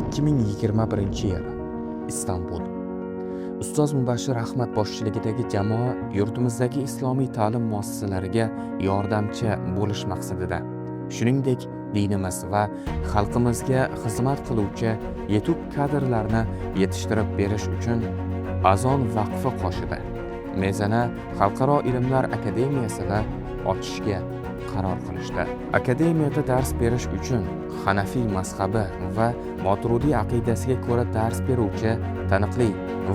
2021-yil Istanbul. Ustoz Mubashshir Ahmad boshchiligidagi jamoa yurtimizdagi islomiy ta'lim muassasalariga yordamchi bo'lish maqsadida, shuningdek dinimiz va xalqimizga xizmat qiluvchi yetuk kadrlarni yetishtirib berish uchun Azon vaqfi qoshida Mezana Xalqaro ilmlar akademiyasini ochishga qaror qilishdi. Akademiyada dars berish uchun Hanafiy mazhabi va Moturidiy aqidasiga ko'ra dars beruvchi taniqli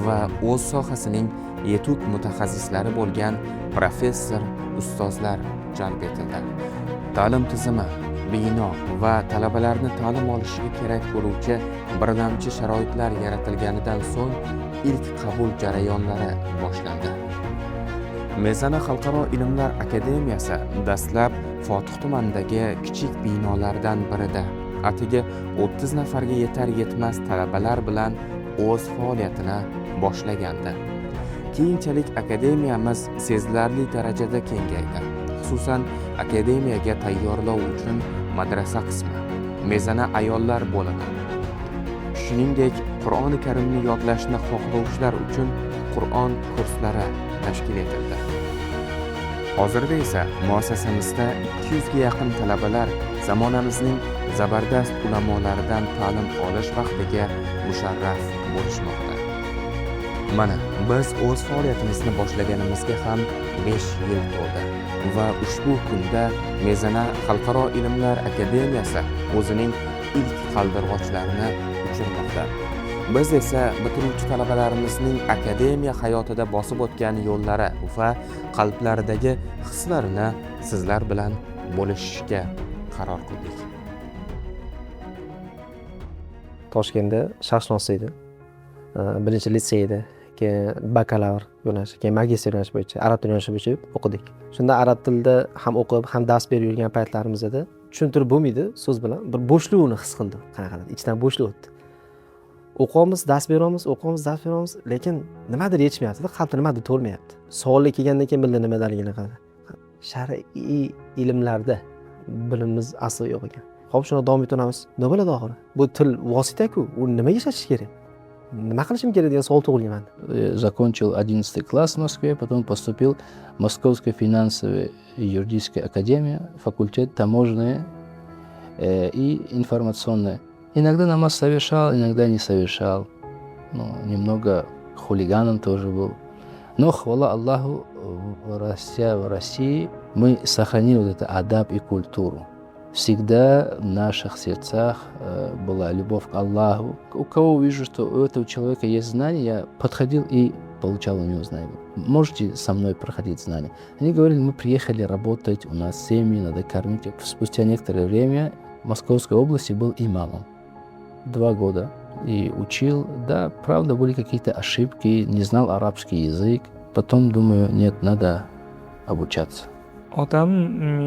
va o'z sohasining yetuk mutaxassislari bo'lgan professor, ustozlar jalb etildi. Ta'lim tizimi, bino va talabalarni ta'lim olishiga kerak bo'luvchi birlamchi sharoitlar yaratilganidan so'ng ilk qabul jarayonlari boshlandi. Mezana Xalqaro ilmlar akademiyasi dastlab Fotih tumanidagi kichik binolardan birida atigi 30 nafarga yetar-yetmas talabalar bilan o'z faoliyatini boshlagandi. Keyinchalik akademiyamiz sezilarli darajada kengaydi. Xususan, akademiyaga tayyorlov uchun madrasa qismi, mezana ayollar bo'limi, shuningdek Qur'oni Karimni yodlashni xohlovchilar uchun Qur'on kurslari tashkil etildi. Hozirda esa muassasamizda 200 ga yaqin talabalar zamonamizning zabardast ulamolaridan ta'lim olish vaqtiga musharraf bo'lishmoqda. Mana biz o'z faoliyatimizni boshlaganimizga ham 5 yil to'ldi va ushbu kunda Mezana Xalqaro ilmlar akademiyasi o'zining ilk qaldirg'ochlarini uchirmoqda. Biz esa bitiruvchi talabalarimizning akademiya hayotida bosib o'tgan yo'llari va qalblaridagi hislarini sizlar bilan bo'lishishga qaror qildik. Toshkentda sharqshunoslik edi. Birinchi litsey edi, keyin bakalavr yo'nalishi, keyin magistr yo'nalishi bo'yicha, arab tili yo'nalishi bo'yicha o'qidik. Shunda arab tilida ham o'qib, ham dars berib yurgan paytlarimiz edi. Tushuntirib bo'lmaydi so'z bilan, bir bo'shliqni his qildim. Qanaqadir ichdan bo'shliq o'tdi. O'qiymiz, dars beramiz, lekin nimadir yetishmayapti, qalbda nimadir to'lmayapti. Savolga kelgandan keyin bildi nimaligini qara. Shar'iy ilmlarda bilimimiz asli yo'q ekan. Xo'p, shuni davom etamiz. Nima bo'ladi oxiri? Bu til vosita-ku, uni nimaga ishlatish kerak? Nima qilishim kerak degan savol tug'ilgan. Закончил 11 класс в Москве, потом поступил в Московскую финансовую и юридическую академию, факультет таможенный и информационный. Иногда намаз совершал, иногда не совершал. Ну, немного хулиганом тоже был. Но, хвала Аллаху, в России мы сохранили вот это адаб и культуру. Всегда в наших сердцах была любовь к Аллаху. У кого вижу, что у этого человека есть знания, я подходил и получал у него знания. Можете со мной проходить знания? Они говорили, мы приехали работать, у нас семьи, надо кормить. Спустя некоторое время в Московской области был имамом. 2 года и учил. Да, правда, были какие-то ошибки, не знал арабский язык. Потом думаю, нет, надо обучаться. Otam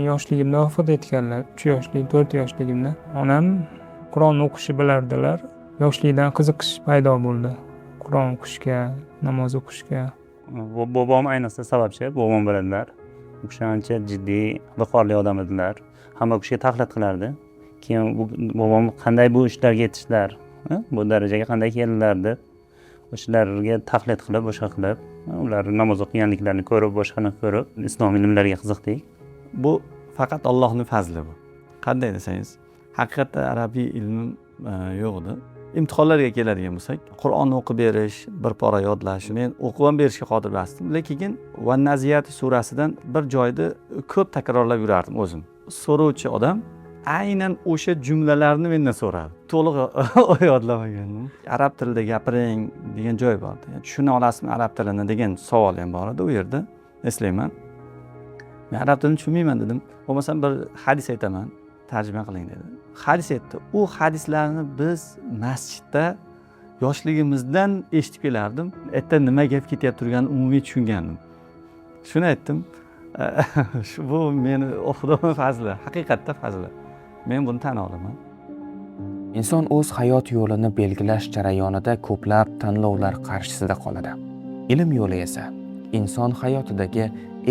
yoshligimda vafot etganlar, 3 yoshli, 4 yoshligimda. Onam Qur'on o'qishni bilardilar. Yoshlikdan qiziqish paydo bo'ldi. Qur'on o'qishga, namoz o'qishga. Bobom ayniqsa sababchi, bobom biladilar. U kishi ancha jiddiy, viqorli odam edilar. Hamma kishiga taqlid qilardi. Keyin bobom qanday bu ishlarga yetishdilar, bu darajaga qanday keldilar deb o'shalarga taqlid qilib, boshqa qilib, ular namoz o'qiganliklarini ko'rib, boshqani ko'rib, islom ilmlariga qiziqdik. Bu faqat Allohning fazli bu. Qanday desangiz, haqiqatda arabiy ilmim yo'q edi. Imtihonlarga keladigan bo'lsak, Qur'onni o'qib berish, bir pora yodlash, men o'qib ham berishga qodir emasdim. Lekin Wan Naziyat surasidan bir joyda ko'p takrorlab yurardim o'zim. So'rovchi odam aynan o'sha jumlalarni mendan so'radi. To'liq yodlamagandim. Arab tilida gapiring degan joy bor edi. Tushuna olasizmi arab tilini degan savol ham bor edi u yerda. Eslayman. Men arab tilini tushunmayman dedim. Bo'lmasam bir hadis aytaman, tarjima qiling dedi. Hadis aytdi. U hadislarni biz masjidda yoshligimizdan eshitib kelardim. Erta nima gap ketyapti turganini umumiy tushungandim. Shuni aytdim. Bu meni Xudoning fazli, haqiqatda fazli. Men buni tan olaman. Inson o'z hayot yo'lini belgilash jarayonida ko'plab tanlovlar qarshisida qoladi. Ilm yo'li esa inson hayotidagi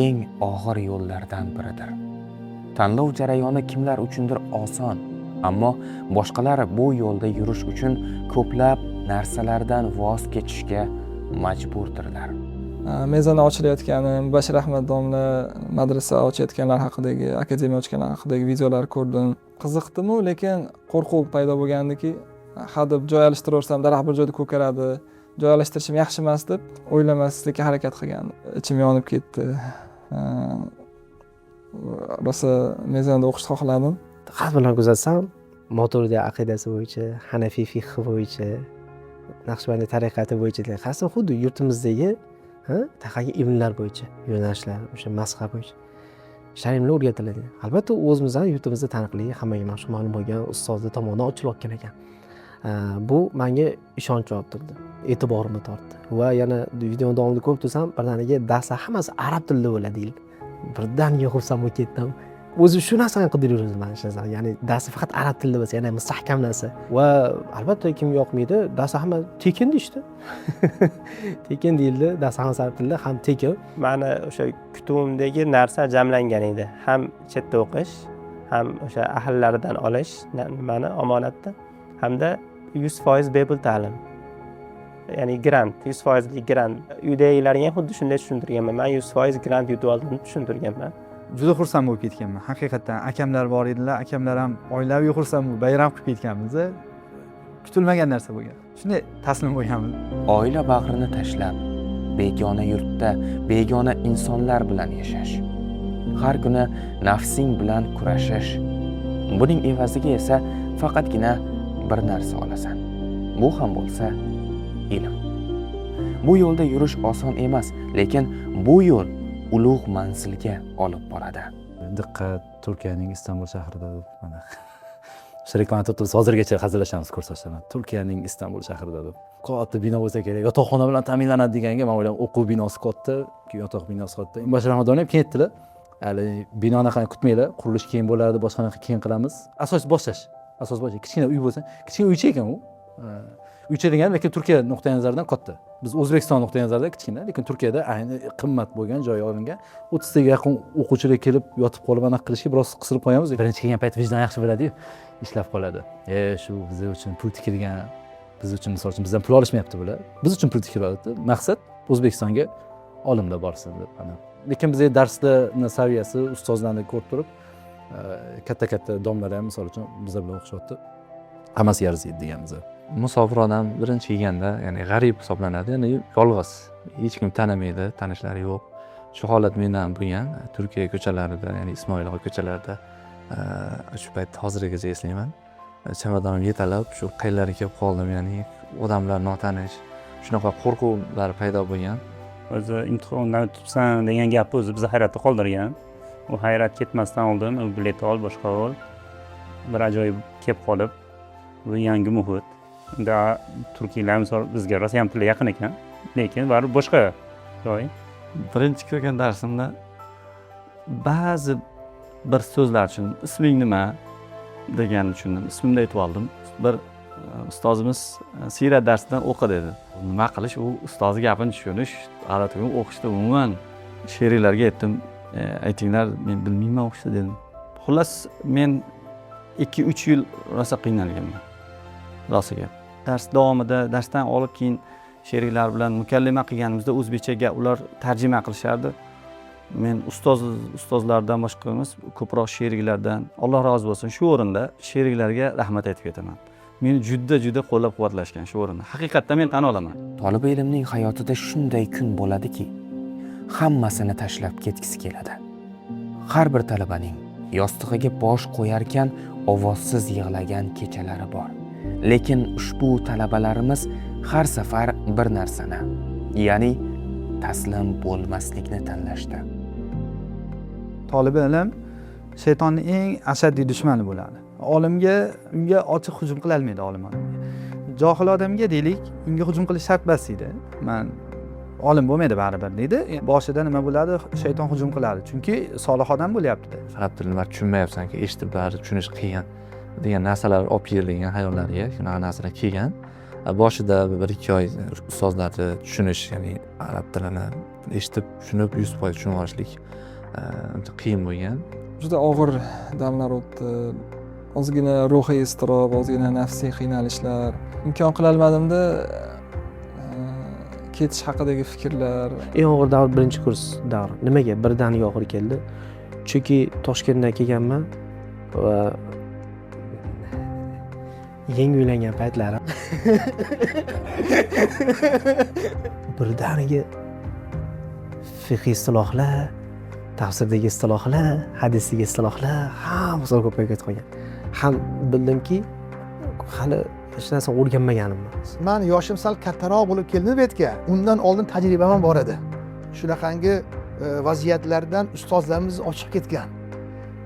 eng og'ir yo'llardan biridir. Tanlov jarayoni kimlar uchundir oson, Ammo boshqalar bu yo'lda yurish uchun ko'plab narsalardan voz kechishga majburdirlar. Mezon ochilayotgani, Mubashshir Ahmad domla madrasa ochayotganlar haqidagi, akademiya ochganlar haqidagi videolar ko'rdim. Qiziqdimu, lekin qo'rquv paydo bo'lgandiki, hadeb joy alishtiravsam, daraxt bir joyda ko'karadi, joy alishtirishim yaxshi emas deb o'ylamaslikka harakat qilgandim. Ichim yonib ketdi. Rosa mezonda o'qishni xohladim. Diqqat bilan kuzatsam, Moturidi aqidasi bo'yicha, Hanafiy fiqhi bo'yicha, Naqshbandiy tariqati bo'yicha, qarasam xuddi yurtimizdagi taqaga ilmlar bo'yicha yo'nalishlar, o'sha mazhab bo'yicha ilmlar o'rgatiladi. Albatta o'zimizdan yurtimizda taniqli, hammaga ma'lum bo'lgan ustozlar tomonidan ochilayotgan ekan. Bu menga ishonch orttirdi, e'tiborimni tortdi. Va yana video davomida ko'p tursam, birdaniga darslar hammasi arab tilida bo'ladi. Birdaniga xursand bo'lib ketdim. O'zi shu narsani qidiramiz mana shu narsa. Ya'ni darsi faqat arab tilida bo'lsa, yana mustahkam narsa. Va albatta kim yoqmaydi, darsi hamma tekin deydi. Tekin deyildi, dars ham arab tilida, ham tekin. Mani o'sha kutubimdagi narsa jamlangan edi. Ham chetda o'qish, ham o'sha ahllaridan olish, nimani omonatda, hamda 100% bepul ta'lim. Ya'ni grant, 100% grant. Uydagilarga ham xuddi shunday tushuntirganman. Men 100% grant yutib oldim deb tushuntirganman. Juda xursand bo'lib ketganman. Haqiqatan akamlar bor edilar, akamlar ham oilaviy xursand bo'lib bayram qilib ketganmiz. Kutilmagan narsa bo'lgan. Shunday taslim bo'lganmiz. Oila bag'rini tashlab, begona yurtda, begona insonlar bilan yashash. Har kuni nafsing bilan kurashish. Buning evaziga esa faqatgina bir narsa olasan. Bu ham bo'lsa ilm. Bu yo'lda yurish oson emas, lekin bu yo'l ulug' manzilga olib boradi. Diqqat, Turkiyaning Istanbul shahrida mana shirikmat turibmiz, hozirgacha hazillashamiz ko'rsatishdan. Turkiyaning Istanbul shahrida deb. Katta bino bo'lsa kerak, yotoqxona bilan ta'minlanadi deganga men o'ylayman, o'quv binosi katta, yotoq binosi katta. Mubashshir Ahmad ham keyin aytdilar, hali binoni qani kutmanglar, qurilish keyin bo'ladi, boshqa naqa keyin qilamiz. Asos boshlash. Kichkina uy bo'lsa, kichkina uycha ekan u. Uycha degani lekin Turkiya nuqtai nazaridan katta. Biz O'zbekiston nuqtai nazaridan kichkina, lekin Turkiyada ayni qimmat bo'lgan joy olingan. 30 taga yaqin o'quvchilar kelib yotib qolib anaqa qilishga biroz qisilib qo'yamiz. Birinchi kelgan payt vijdon yaxshi bo'ladi-yu, ishlab qoladi. Shu biz uchun pul tikilgan, biz uchun misol uchun bizdan pul olishmayapti bular. Biz uchun pul tikilyapti. Maqsad O'zbekistonga olimlar borsin deb ana. Lekin bizga darslarning saviyasi, ustozlarni ko'rib turib, katta domlalar ham misol uchun bizlar bilan o'qishyapti. Hammasi arziydi deganmiz. Musofir odam birinchi kelganda, ya'ni g'arib hisoblanadi, ya'ni yolg'iz, hech kim tanimaydi, tanishlari yo'q. Shu holat mendan bo'lgan Turkiya ko'chalarida, ya'ni Ismoil Og'a ko'chalarida shu payt hozirgacha eslayman. Chamadonim yetalab, shu qayerlarga kelib qoldim, ya'ni odamlar notanish, shunaqa qo'rquvlar paydo bo'lgan. O'zi imtihondan o'tibsan degan gapni o'zi bizni hayratda qoldirgan. U hayrat ketmasdan oldin u bilet ol, boshqa ol. Bir ajoyib kelib qolib, bu yangi muhit. Unda turkiylar misol bizga rosa ham tili yaqin ekan, lekin baribir boshqa joy. Birinchi ko'rgan darsimda ba'zi bir so'zlar tushundim. Isming nima deganini tushundim. Ismimni aytib oldim. Bir ustozimiz siyrat darsidan o'qi dedi. Nima qilish, u ustozi gapini tushunish, arab tilini o'qishda umuman she'rlarga aytdim. Aytinglar, men bilmayman o'qishni dedim. Xullas men 2-3 yil rosa qiynalganman. Rosiga. Dars davomida, darsdan olib keyin sheriklar bilan mukallima qilganimizda o'zbekchaga ular tarjima qilishardi. Men ustozlardan boshqa emas, ko'proq sheriklardan Alloh rozi bo'lsin, shu o'rinda sheriklarga rahmat aytib ketaman. Meni juda qo'llab-quvvatlashgan shu o'rinda. Haqiqatdan men tan olaman. Talab ilmning hayotida shunday kun bo'ladiki, hammasini tashlab ketgisi keladi. Har bir talabaning yostig'iga bosh qo'yarkan ovozsiz yig'lagan kechalari bor. Lekin ushbu talabalarimiz har safar bir narsani, ya'ni taslim bo'lmaslikni tanlashdi. Talib ilm shaytonning eng ashaddiy dushmani bo'ladi. Olimga unga ochiq hujum qila olmaydi olim odamga. Johil odamga deylik, unga hujum qilish shart emas edi. Men olim bo'lmaydi baribir deydi. Boshida nima bo'ladi? Shayton hujum qiladi. Chunki solih odam bo'lyapti. Arab tilini tushunmayapsan-ki, eshitib bari tushunish qiyin degan narsalar olib kerilgan hayollarga, shunaqa narsalar kelgan. Boshida 1-2 oy ustozlarni tushunish, ya'ni arab tilini eshitib, tushunib, 100% tushunib olishlik qiyin bo'lgan. Juda og'ir damlar o'tdi. ozgina ruhiy iztirob, ozgina nafsiy qiynalishlar. Imkon qilolmadimda ketish haqidagi fikrlar. Eng og'ir davr birinchi kurs davri. Nimaga birdaniga og'ir keldi? Chunki Toshkentdan kelganman va yangi uylangan paytlarim birdaniga fiqh istilohlar, tafsirdagi istilohlar, hadisdagi istilohlar hammasi ko'payib ketib qolgan. Ham bildimki, hali hech narsa o'rganmaganimman. Man yoshim sal kattaroq bo'lib keldim bu yerga. Undan oldin tajribam ham bor edi. Shunaqangi vaziyatlardan ustozlarimiz ochiq ketgan.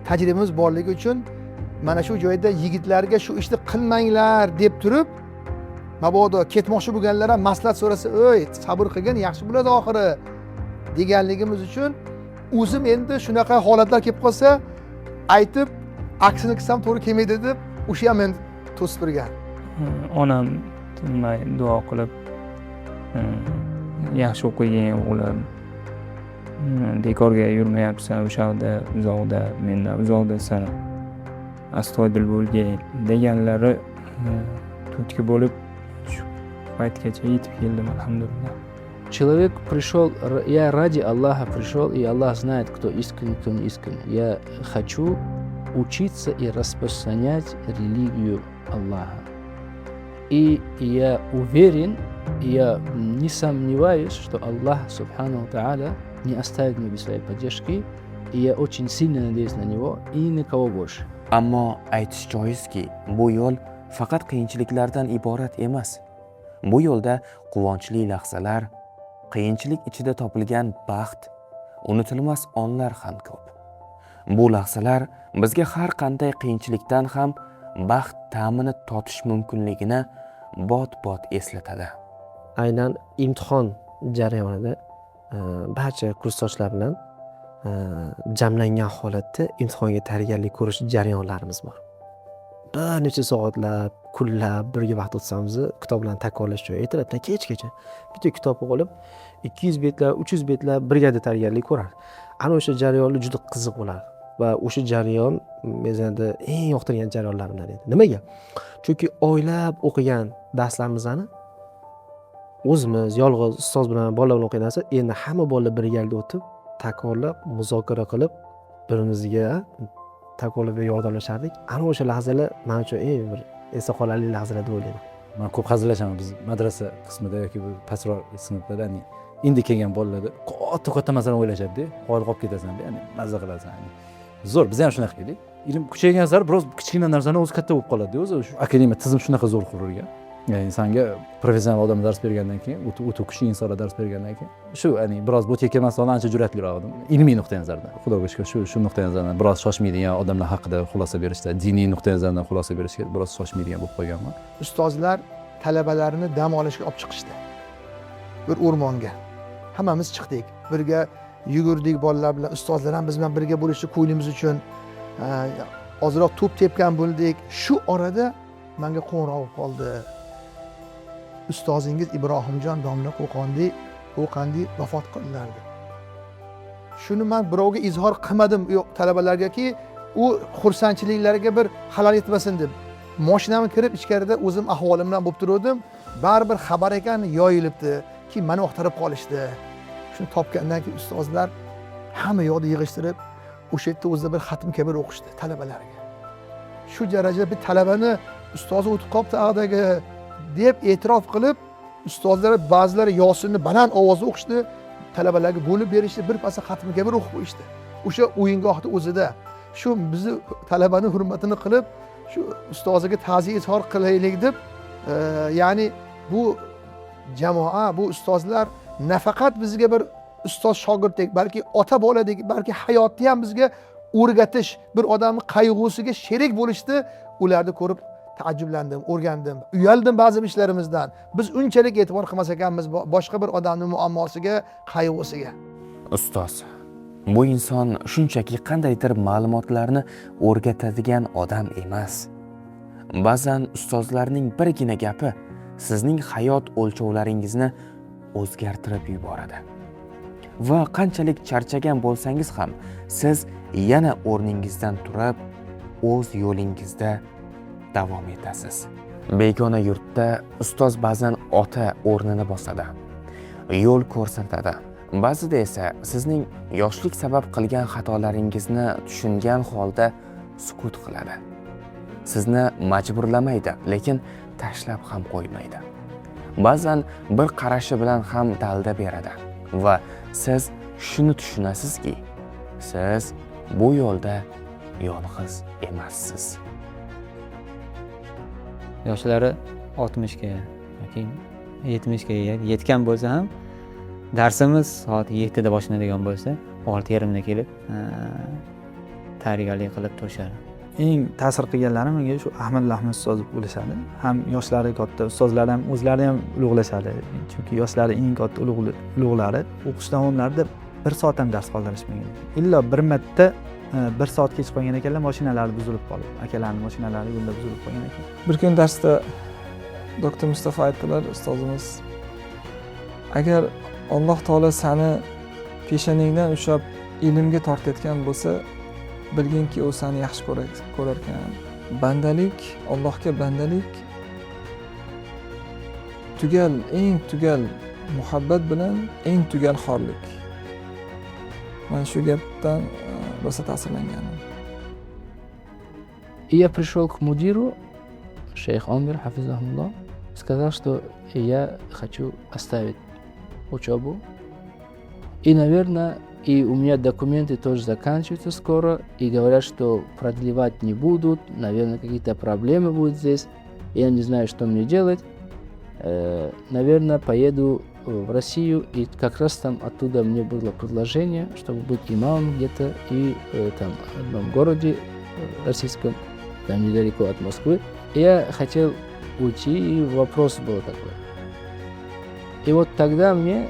Tajribamiz borligi uchun mana shu joyda yigitlarga shu ishni qilmanglar deb turib, mabodo ketmoqchi bo'lganlar ham maslahat so'rasa, "O'y, sabr qilgin, yaxshi bo'ladi oxiri" deganligimiz uchun o'zim endi shunaqa holatlar kelib qolsa, aytib, aksini qilsam to'g'ri kelmaydi deb, o'sha ham meni to'sib turgan. Onam tinmay duo qilib, yaxshi o'qigan o'g'lim, bekorga yurmayapsan o'sha yerda, uzoqda, mendan uzoqdasan, astoydil bo'lgin deganlari turtki bo'lib shu paytgacha yetib keldim, alhamdulillah. Человек пришел, я ради Аллаха пришел, и Аллах знает, кто искренний, кто не искренний. Я хочу учиться и распространять религию Аллаха. И я уверен, я не сомневаюсь, что Аллах, Субхану Тааля, не оставит меня без своей поддержки, и я очень сильно надеюсь на Него и никого больше. Ammo aytish joizki, bu yo'l faqat qiyinchiliklardan iborat emas. Bu yo'lda quvonchli lahzalar, qiyinchilik ichida topilgan baxt, unutilmas onlar ham ko'p. Bu lahzalar bizga har qanday qiyinchilikdan ham baxt ta'mini totish mumkinligini bot-bot eslatadi. Aynan imtihon jarayonida barcha kursdoshlar bilan jamlangan holatda imtihonga tayyorgarlik ko'rish jarayonlarimiz bor. Bir necha soatlab, kunlab birga vaqt o'tkazamiz, kitoblarni takrorlash joyi ertalabdan kechgacha. Bitta kitobni olib 200 betlar, 300 betlar brigada tayyorgarlik ko'radi. Ana o'sha jarayonlar juda qiziq bo'ladi va o'sha jarayon menda eng yoqtirgan jarayonlarimdan edi. Nimaga? Chunki oylab o'qigan darslarimizni o'zimiz yolg'iz ustoz bilan bolalar bilan o'qigan narsa endi hamma bolalar birgalikda o'tib, takrorlab, muzokara qilib, birimizga takrorlab yordamlashardik. Ana o'sha lahzalar men uchun eng bir esda qolarli lahzalar deb o'ylayman. Men ko'p hazillashaman biz madrasa qismida yoki bu pastroq sinflarda, ya'ni endi kelgan bolalarda katta masala o'ylashadi-da, qoyil qolib ketasan, ya'ni mazza qilasan. Zo'r, biz ham shunaqa edik. Ilm kuchaygan sari biroz kichkina narsalar o'zi katta bo'lib qoladi. O'zi shu akademiya tizim shunaqa zo'r qurilgan. Ya'ni insonga professional odam dars bergandan keyin, o'ta kuchli insonlar dars bergandan keyin shu, ya'ni biroz bu tekka masalalarni ancha jur'atliroq odim. Ilmiy nuqtai nazardan, xudoga shukr, shu nuqtai nazardan biroz shoshmaydigan odamlar haqida xulosa berishda, diniy nuqtai nazardan xulosa berishga biroz shoshmaydigan bo'lib qolganman. Ustozlar talabalarini dam olishga olib chiqishdi. Bir o'rmonga. Hammamiz chiqdik. Birga yugurdik bolalar bilan, ustozlar ham biz bilan birga bo'lishni ko'nglimiz uchun ozroq to'p tepgan bo'ldik. Shu orada menga qo'ng'iroq qoldi. Ustozingiz Ibrohimjon domla Qo'qondi vafot qildilar. Shuni men birovga izhor qilmadim, talabalargaki, u xursandchiliklariga bir xalal yetmasin deb. Mashinamga kirib ichkarida o'zim ahvolimdan bo'lib turdim. Baribir xabar ekan yoyilibdi ki meni oqtarib qolishdi. Shuni topgandan keyin ustozlar hamma yoqda yig'ishtirib, o'sha yerda o'zida bir xatm kabir o'qishdi talabalarga. Shu darajada bir talabani ustozi o'tib qolibdi ag'dagi deb e'tirof qilib, ustozlar ba'zilari Yosinni baland ovozda o'qishdi, talabalarga bo'lib berishdi, bir pasda xatm kabir o'qib qo'yishdi. O'sha o'yingohda o'zida shu bizni talabani hurmatini qilib, shu ustoziga ta'ziya izhor qilaylik deb, ya'ni bu jamoa, bu ustozlar nafaqat bizga bir ustoz shogirdek, balki ota boladek, balki hayotni ham bizga o'rgatish, bir odamning qayg'usiga sherik bo'lishdi. Ularni ko'rib taajjublandim, o'rgandim, uyaldim ba'zi ishlarimizdan. Biz unchalik e'tibor qilmas ekanmiz boshqa bir odamning muammosiga, qayg'usiga. Ustoz, bu inson shunchaki qandaydir ma'lumotlarni o'rgatadigan odam emas. Ba'zan ustozlarning birgina gapi sizning hayot o'lchovlaringizni o'zgartirib yuboradi. Va qanchalik charchagan bo'lsangiz ham, siz yana o'rningizdan turib, o'z yo'lingizda davom etasiz. Begona yurtda ustoz ba'zan ota o'rnini bosadi, yo'l ko'rsatadi. Ba'zida esa sizning yoshlik sabab qilgan xatolaringizni tushungan holda sukut qiladi. Sizni majburlamaydi, lekin tashlab ham qo'ymaydi. Ba'zan bir qarashi bilan ham dalda beradi va siz shuni tushunasizki, siz bu yo'lda yolg'iz emassiz. Yoshlari 60 ga yoki 70 ga yetgan bo'lsa ham darsimiz soat 7 da boshlanadigan bo'lsa, 6:30 da kelib tayyorgarlik qilib turishadi. Eng ta'sir qilganlari menga shu Ahmadul Ahmad ustoz bo'lishadi. Ham yoshlari katta, ustozlar ham o'zlari ham ulug'lashadi. Chunki yoshlari eng katta ulug'lari o'qish davomlarida 1 soat ham dars qoldirishmagan. Illo bir marta 1 soat kech qolgan ekanlar, mashinalari buzilib qolib, akalarning mashinalari yo'lda buzilib qolgan ekan. Bir kun darsda doktor Mustafa aytdilar, ustozimiz, agar Alloh taolo seni peshanangdan ushlab ilmga tortayotgan bo'lsa, bilginki u seni yaxshi ko'rar ekan. Bandalik, Allohga bandalik eng tugal muhabbat bilan eng tugal xorlik. Men shu gapdan rosa ta'sirlanganman. И я пришел к мудиру, шейх Омер, хафизахуллах, сказал, что я хочу оставить учебу. И, наверное, и у меня документы тоже заканчиваются скоро, и говорят, что продлевать не будут, наверное, какие-то проблемы будут здесь. Я не знаю, что мне делать. Наверное, поеду в Россию, и как раз там оттуда мне было предложение, чтобы быть имамом где-то и там в одном городе российском, там недалеко от Москвы. И я хотел уйти, и вопрос был такой. И вот тогда мне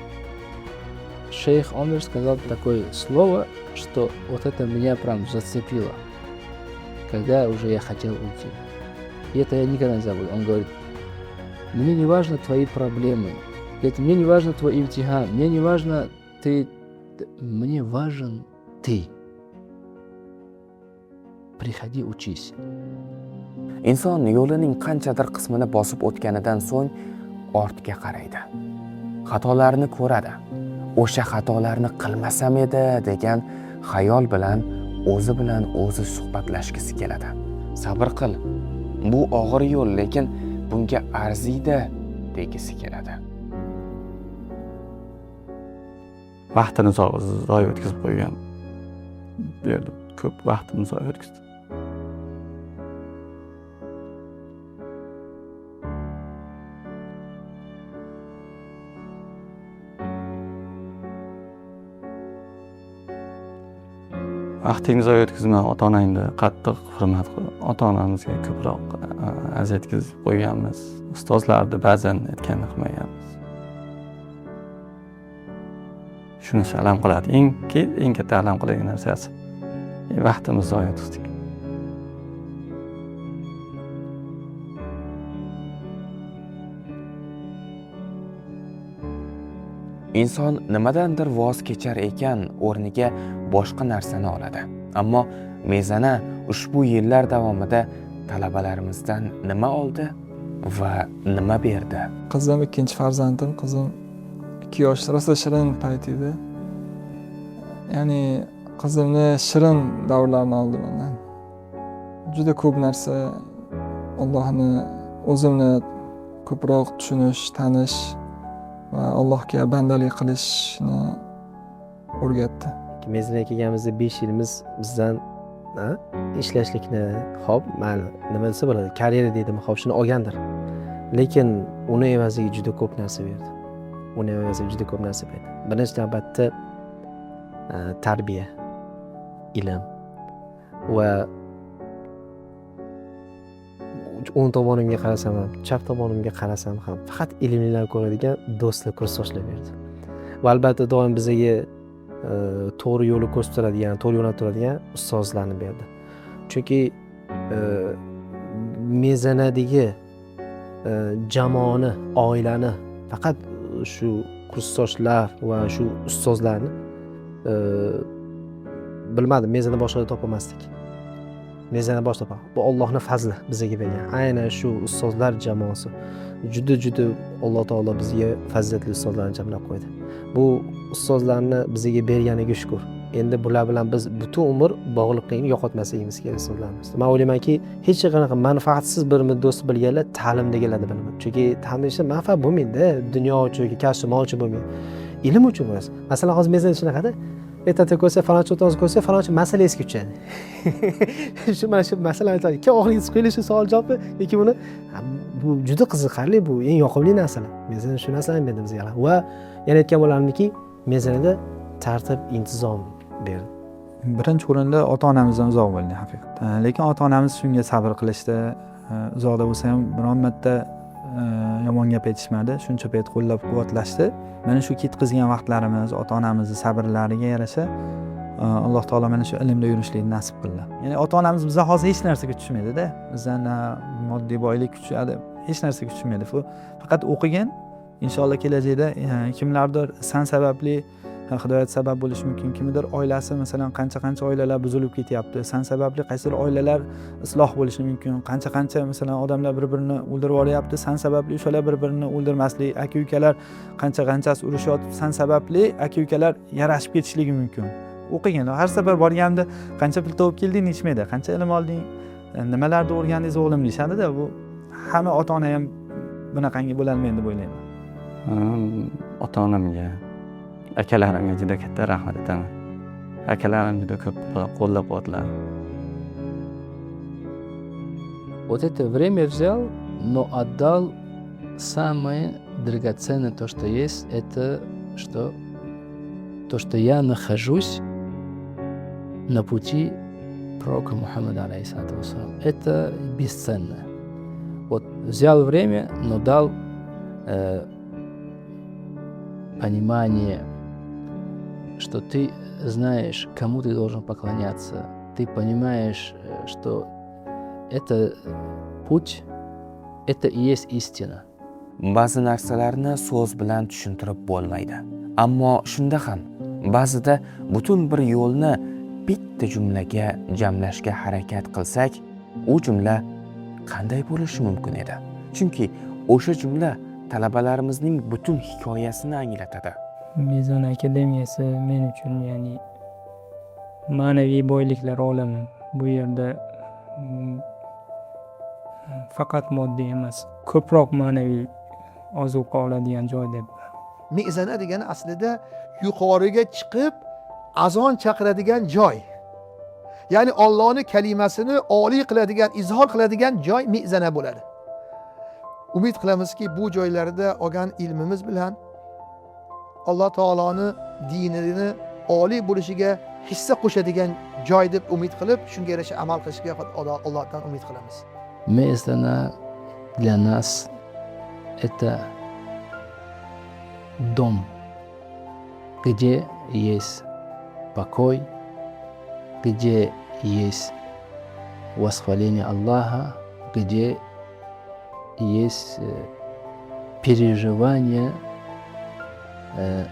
шейх Омер сказал такое слово, что вот это меня прям зацепило, когда уже я хотел уйти. И это я никогда не забуду. Он говорит: мне не важно твои проблемы, мне не важно твой имтихан, мне не важно ты, мне важен ты. Приходи, учись. Inson yo'lining qanchadir qismini bosib o'tganidan so'ng ortga qaraydi. Xatolarni ko'radi. O'sha xatolarni qilmasam edi degan xayol bilan o'zi suhbatlashgisi keladi. Sabr qil. Bu og'ir yo'l, lekin bunga arziydi degisi keladi. Vaqtini zoya o'tkazib qo'ygan. Bu yerda ko'p vaqtini zoya o'tkazdim. Vaqtingizni zoya o'tkazmang, ota-onangni qattiq hurmat qil. Ota-onamizga ko'proq aziyat yetkazib qo'yganmiz. Ustozlarni ba'zan aytganini qilmaganmiz. Shunisi alam qiladi. Eng katta alam qiladigan narsasi vaqtimizni zoya o'tkazdik. Inson nimadandir voz kechar ekan, o'rniga boshqa narsani oladi. Ammo mezana ushbu yillar davomida talabalarimizdan nima oldi va nima berdi? Qizim ikkinchi farzandim, qizim 2 yosh, rosa shirin payt edi. Ya'ni qizimni shirin davrlarini oldi mendan. Juda ko'p narsa, Allohni o'zimni ko'proq tushunish, tanish va Allohga bandalik qilishni o'rgatdi. Mezanaga kelganimizda 5 yilimiz bizdan ishlashlikni, hop, mayli, nima desa bo'ladi, karyera deydimi, hop, shuni olgandir. Lekin uni evaziga juda ko'p narsa berdi. Birinchi navbatda tarbiya, ilm va o'ng tomonimga qarasam ham, chap tomonimga qarasam ham faqat ilmlilar ko'radigan do'stlar, kursdoshlar berdi. Va albatta doim bizga to'g'ri yo'lni ko'rsatadigan, to'g'ri yo'naltiradigan ustozlarni berdi. Chunki mezanadagi jamoani, oilani faqat shu kursdoshlar va shu ustozlarni bilmadim, mezana boshqada topolmasdik. mezana boshlab bu Allohning fazli bizga bergan. Aynan shu ustozlar jamoasi juda Alloh taolo bizga fazilatli ustozlarni jamlab qo'ydi. Bu ustozlarni bizga berganiga shukr. Endi bular bilan biz butun umr bog'liqlikni yo'qotmasligimiz kerak ustozlarimiz. Men o'ylaymanki, hech qanaqa manfaatsiz bir do'st bilganlar ta'limda keladi bilaman. Chunki ta'limda manfaat bo'lmaydi, dunyo uchun, kasb mol uchun bo'lmaydi. Ilm uchun bo'ladi. Masalan, hozir mezon shunaqada ertaga ko'rsa, falonchi o'taz ko'rsa, falonchi masala esga tushadi. Mana shu masala aytadi. Ikki og'ringiz qo'yilishi savol javobi, lekin buni bu juda qiziqarli, bu eng yoqimli narsa. Mezon shu narsani berdi bizga. Va yana aytgan bo'larmiki, mezonda tartib, intizom berdi. Birinchi o'rinda ota-onamizdan uzoq bo'ldik haqiqatan. Lekin ota-onamiz shunga sabr qilishdi. Uzoqda bo'lsa ham biron marta yomon gap aytishmadi. Shuncha payt qo'llab-quvvatlashdi. Mana shu ketkizgan vaqtlarimiz, ota-onamizning sabrlariga yarasha Alloh taolo mana shu ilmda yurishlikni nasib qildi. Ya'ni ota-onamiz bizdan hozir hech narsaga tushmaydi-da. Bizdan moddiy boylik kuchadi, hech narsaga tushmaydi. Faqat o'qigan, inshaalloh kelajakda kimlardir san sababli hidoyat sabab bo'lishi mumkin. Kimdir oilasi, masalan, qancha oilalar buzilib ketyapti. San sababli qaysidir oilalar isloh bo'lishi mumkin. Qancha masalan odamlar bir-birini o'ldirib yuboryapti. San sababli o'shalar bir-birini o'ldirmaslik, aka-ukalar qanchasi urushyapti. San sababli aka-ukalar yarashib ketishligi mumkin. O'qigan, har safar borganda qancha pul topib kelding deyishmaydi. Qancha ilm olding, nimalarni o'rgandingiz o'g'lim deyshadi-da. Bu hamma ota-ona ham bunaqangi bo'lolmaydi deb o'ylayman. Ota-onamga, akalarimga juda katta rahmat aytaman. Akalarim juda ko'p qo'llab-quvvatladi. Вот это время взял, но отдал самое драгоценное, то, что есть, это то, что я нахожусь на пути пророка Мухаммада, алейхиссалату вассалам. Это бесценно. Вот взял время, но дал понимание, что ты знаешь, кому ты должен поклоняться. Ты понимаешь, что это путь, это и есть истина. Ba'zi narsalarni so'z bilan tushuntirib bo'lmaydi. Ammo shunda ham ba'zida butun bir yo'lni bitta jumlaga jamlashga harakat qilsak, u jumla qanday bo'lishi mumkin edi? Chunki o'sha jumla talabalarimizning butun hikoyasini anglatadi. Mezon akademiyasi men uchun ya'ni ma'naviy boyliklar olami. Bu yerda faqat moddiy emas, ko'proq ma'naviy ozuqa oladigan joy deb. Mezana degani aslida yuqoriga chiqib azon chaqiradigan joy. Ya'ni Allohning kalimasini oliy qiladigan, izhor qiladigan joy mezana bo'ladi. Umid qilamizki, bu joylarda olgan ilmimiz bilan Alloh taoloning dinini oliy bo'lishiga hissa qo'shadigan joy deb umid qilib, shunga yarasha amal qilishga Allohdan umid qilamiz. Mezana для нас это дом, где есть покой, где есть восхваление Аллаха, где есть переживание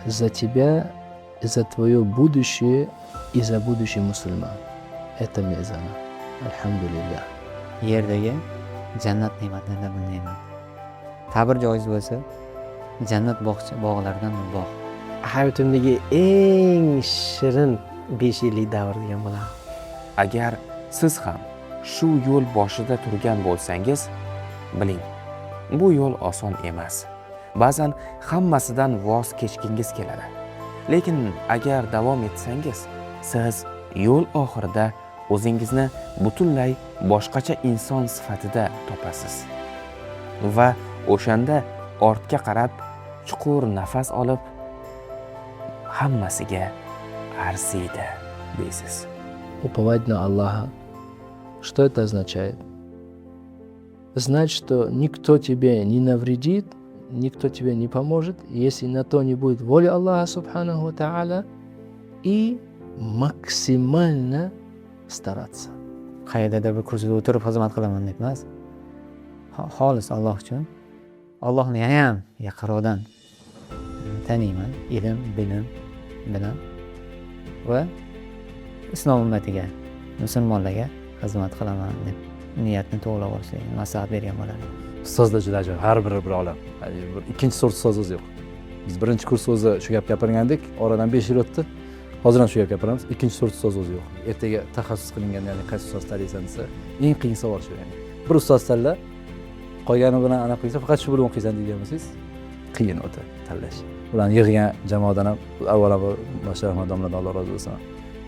за тебя, за твое будущее и за будущее мусульман. Это mezana. Alhamdulillah. Yerdagi jannat ne'matlaridan bir ne'mat. Ta'bir joiz bo'lsa, jannat bog'laridan bir bog'. Hayotimdagi eng shirin 5 yillik davr degan bo'ladi. Agar siz ham shu yo'l boshida turgan bo'lsangiz, biling, bu yo'l oson emas. Ba'zan hammasidan voz kechgingiz keladi. Lekin agar davom etsangiz, siz yo'l oxirida o'zingizni butunlay boshqacha inson sifatida topasiz. Va o'shanda ortga qarab, chuqur nafas olib, hammasiga arziydi deysiz. Уповать на Аллаха. Что это означает? Знать, что никто тебе не навредит, никто тебе не поможет, если на то не будет воля Аллаха Субханаху ва Тааля, и максимально starаться. Qayerdadir bir kursida o'tirib xizmat qilaman deb emas. Xolis Alloh uchun. Allohni ham yaqinroqdan taniyman, ilm, bilim bilan va islom ummatiga, musulmonlarga xizmat qilaman deb niyatni to'g'rilab olishga maslahat bergan bo'lardim. Ustozlar juda ajoyib, har biri bir olam. Bir ikkinchi sort ustoz o'zi yo'q. Biz birinchi kurs o'zi shu gap gapirgandik, oradan 5 yil o'tdi. Hozir ham shu gap gapiramiz. Ikkinchi sort ustoz o'zi yo'q. Ertaga taxassus qilingan, ya'ni qaysi ustoz tanlaysan desa, eng qiyin savol shu ya'ni. Bir ustoz tanla, qolgani bilan aniq qilsa, faqat shu bilan o'qiysan degan bo'lsangiz, qiyin o'ta tanlash. Ularni yig'gan jamoadan ham avvalambor Bashir Ahmad domladan Alloh rozi bo'lsin.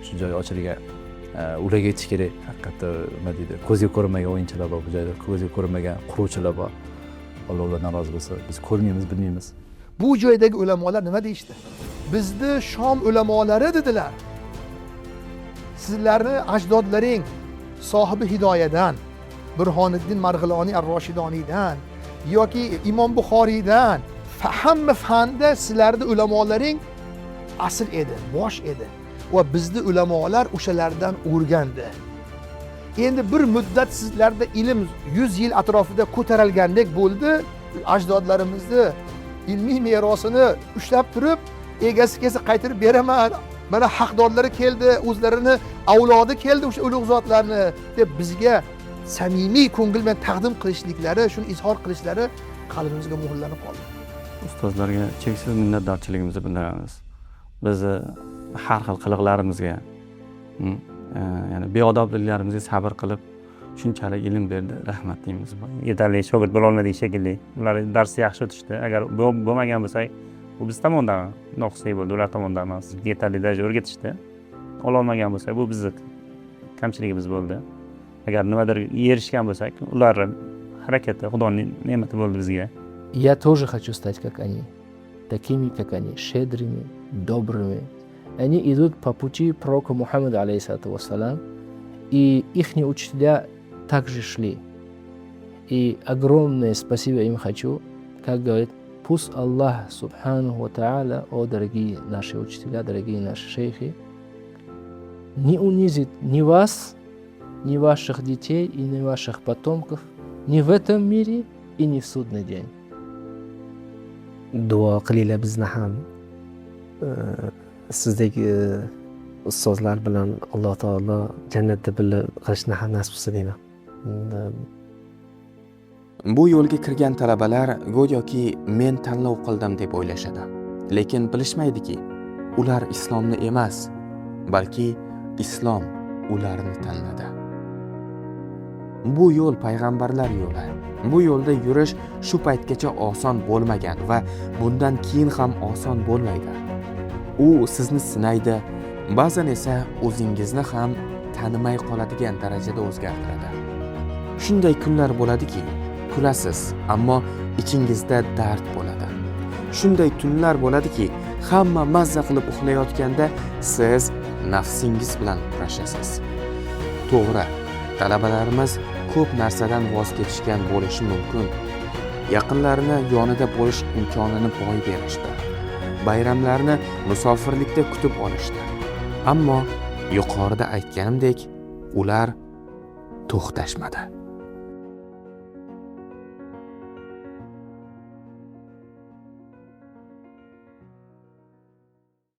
Shu joy ochilgan. Ularga yetish kerak. Haqiqatda nima deydi? Ko'zga ko'rinmagan o'yinchilar bor bu joyda, ko'zga ko'rinmagan quruvchilar bor. Alloh ulardan rozi bo'lsin. Biz ko'rmaymiz, bilmaymiz. Bu joydagi ulamolar nima deyishdi? Bizni Shom ulamolari dedilar. Sizlarni ajdodlaring sohibi hidoyadan, Burhoniddin Marg'iloniy ar-Roshidoniydan yoki Imom Buxoriydan hamma fanda sizlarni ulamolaring asl edi, bosh edi. Va bizni ulamolar o'shalardan o'rgandi. Endi bir muddat sizlarda ilm 100 yil atrofida ko'tarilgandek bo'ldi. Ajdodlarimizni ilmiy merosini ushlab turib, egasi kelsa qaytarib beraman. Mana haqdorlari keldi, o'zlarini avlodi keldi o'sha ulug' zotlarni deb bizga samimiy ko'ngil bilan taqdim qilishliklari, shuni izhor qilishlari qalbimizga muhrlanib qoldi. Ustozlarga cheksiz minnatdorchiligimizni bildiramiz. Bizni har xil qiliqlarimizga, ya'ni beodobliklarimizga sabr qilib, shunchalik ilm berdi. Rahmat deymiz. Yetarli shogird bo'la olmadik shekilli. Ular darsni yaxshi o'tishdi. Agar bo'lmagan bo'lsak, bu biz tomonidan noqislik bo'ldi, ular tomonidan emas. Yetarli darajada o'rgatishdi. Ola olmagan bo'lsak, bu bizning kamchiligimiz bo'ldi. Agar nimadir erishgan bo'lsak, ular harakati Xudoning ne'mati bo'ldi bizga. Я тоже хочу стать как они, такими как они, щедрыми, добрыми. Они идут по пути пророка Мухаммада, алейхиссалату вассалам, и их учителя также шли. И огромное спасибо им хочу, как говорит, пусть Аллах, субханаху ва тааля, о дорогие наши учителя, дорогие наши шейхи, не унизит ни вас, ни ваших детей и ни ваших потомков, ни в этом мире и ни в судный день. Duo qilinglar bizni ham sizdek ustozlar bilan Alloh taolo jannatda birga qilishni ham nasib qilsin deyman. Bu yo'lga kirgan talabalar go'yoki men tanlov qildim deb o'ylashadi. Lekin bilishmaydiki, ular islomni emas, balki islom ularni tanladi. Bu yo'l payg'ambarlar yo'li. Bu yo'lda yurish shu paytgacha oson bo'lmagan va bundan keyin ham oson bo'lmaydi. U sizni sinaydi, ba'zan esa o'zingizni ham tanimay qoladigan darajada o'zgartiradi. Shunday kunlar bo'ladiki, kulasiz, ammo ichingizda dard bo'ladi. Shunday tunlar bo'ladiki, hamma mazza qilib uxlayotganda siz nafsingiz bilan kurashasiz. To'g'ri, talabalarimiz ko'p narsadan voz kechishgan bo'lishi mumkin. Yaqinlarini yonida bo'lish imkonini boy berishdi. Bayramlarni musofirlikda kutib olishdi. Ammo yuqorida aytganimdek, ular to'xtashmadi.